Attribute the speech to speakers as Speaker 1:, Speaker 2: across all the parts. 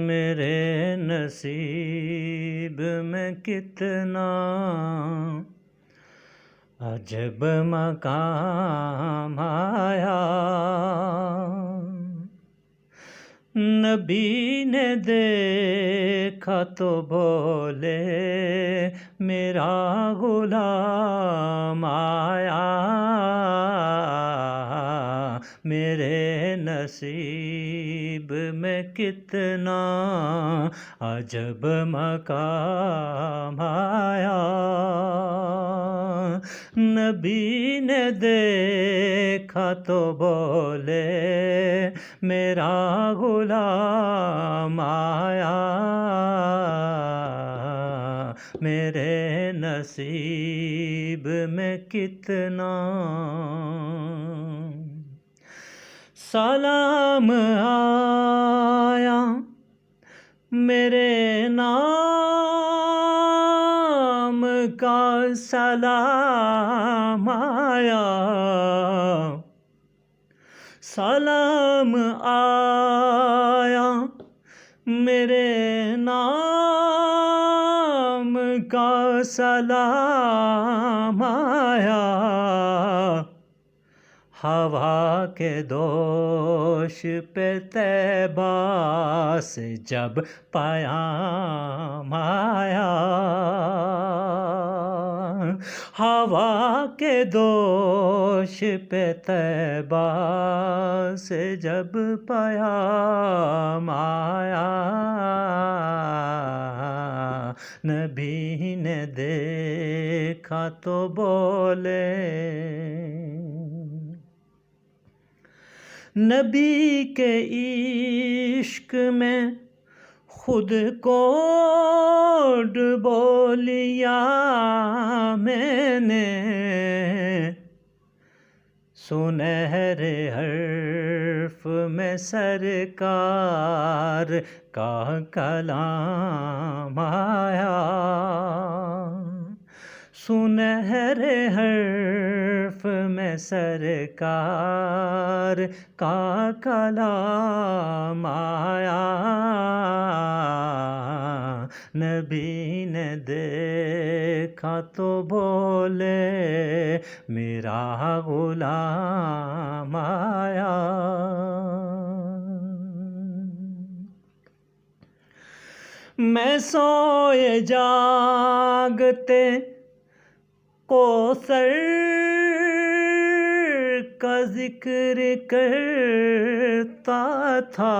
Speaker 1: میرے نصیب میں کتنا عجب مقام آیا، نبی نے دیکھا تو بولے میرا غلام آیا، میرے نصیب میں کتنا عجب مقام آیا، نبی نے دیکھا تو بولے میرا غلام آیا، میرے نصیب میں کتنا سلام آیا، میرے نام کا سلام آیا، سلام آیا، میرے نام کا سلام آیا، ہوا کے دوش پہ طیبہ سے جب پیام آیا، ہوا کے دوش پہ طیبہ سے جب پیام آیا، نبی نے دیکھا تو بولے، نبی کے عشق میں خود کو ڈبو لیا میں نے، سنہرے حرف میں سرکار کا کلام آیا، سنہرے حرف میں سرکار کا کلام آیا، نبی نے دیکھا تو بولے میرا غلام آیا، میں سوئے جاگتے کوثر کا ذکر کرتا تھا،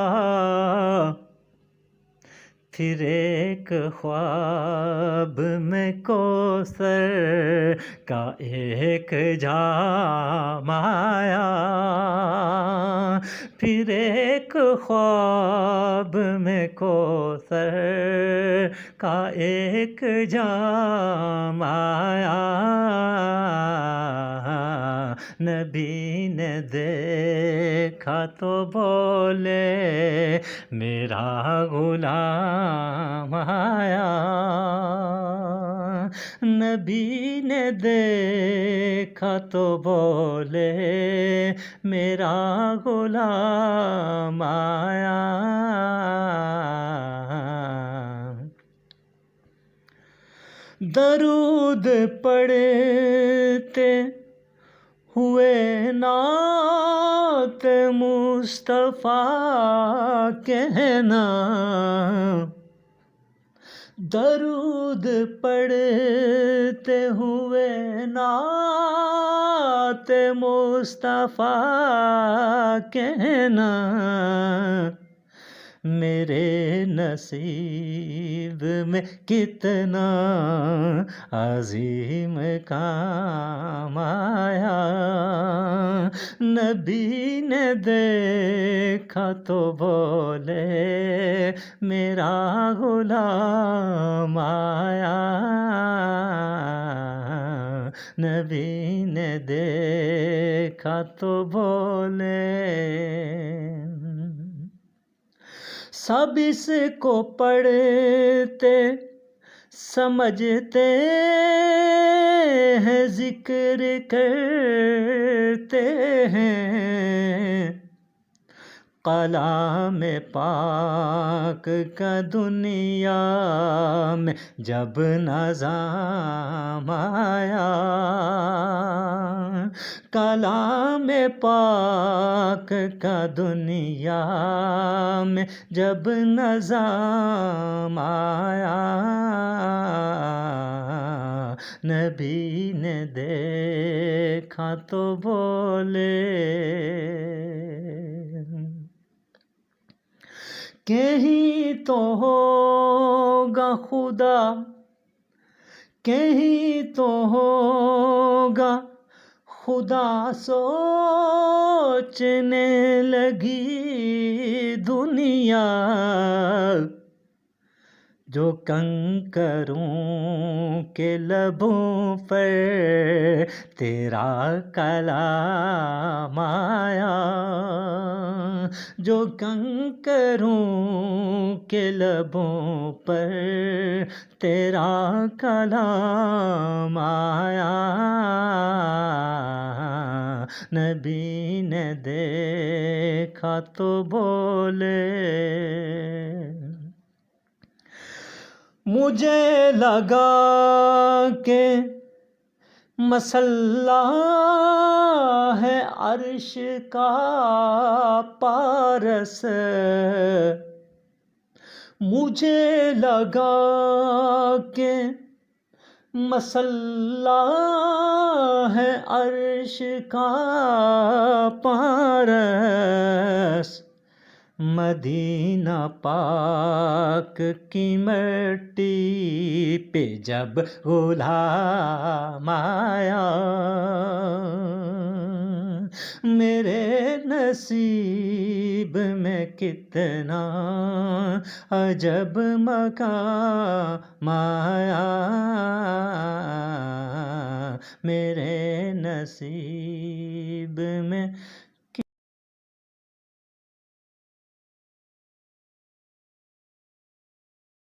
Speaker 1: پھر ایک خواب میں کوثر کا ایک جام آیا، پھر ایک خواب میں کوثر کا ایک جام آیا، نبی نے دیکھا تو بولے میرا غلام آیا، نبی نے دیکھا تو بولے میرا غلام آیا، درود پڑھتے ہوئے نعت مصطفیٰ کہنا، درود پڑھتے ہوئے نعت مصطفیٰ کہنا، میرے نصیب میں کتنا عظیم کام آیا، نبی نے دیکھا تو بولے میرا غلام آیا، نبی نے دیکھا تو بولے، سب اس کو پڑھتے سمجھتے ہیں، ذکر کرتے ہیں، کلام پاک کا دنیا میں جب نظام آیا، کلام پاک کا دنیا میں جب نظام آیا، نبی نے دیکھا تو بولے، کہیں تو ہوگا خدا، کہیں تو ہوگا خدا، سوچنے لگی دنیا، جو کنکروں کے لبوں پر تیرا کلام آیا، جو کنکروں کے لبوں پر تیرا کلام آیا، نبی نے دیکھا تو بولے، مجھے لگا کہ مسلح ہے عرش کا پارس، مجھے لگا کہ مسلح ہے عرش کا پارس، مدینہ پاک کی مٹی پہ جب غلام آیا، میرے نصیب میں کتنا عجب مقام آیا، میرے نصیب میں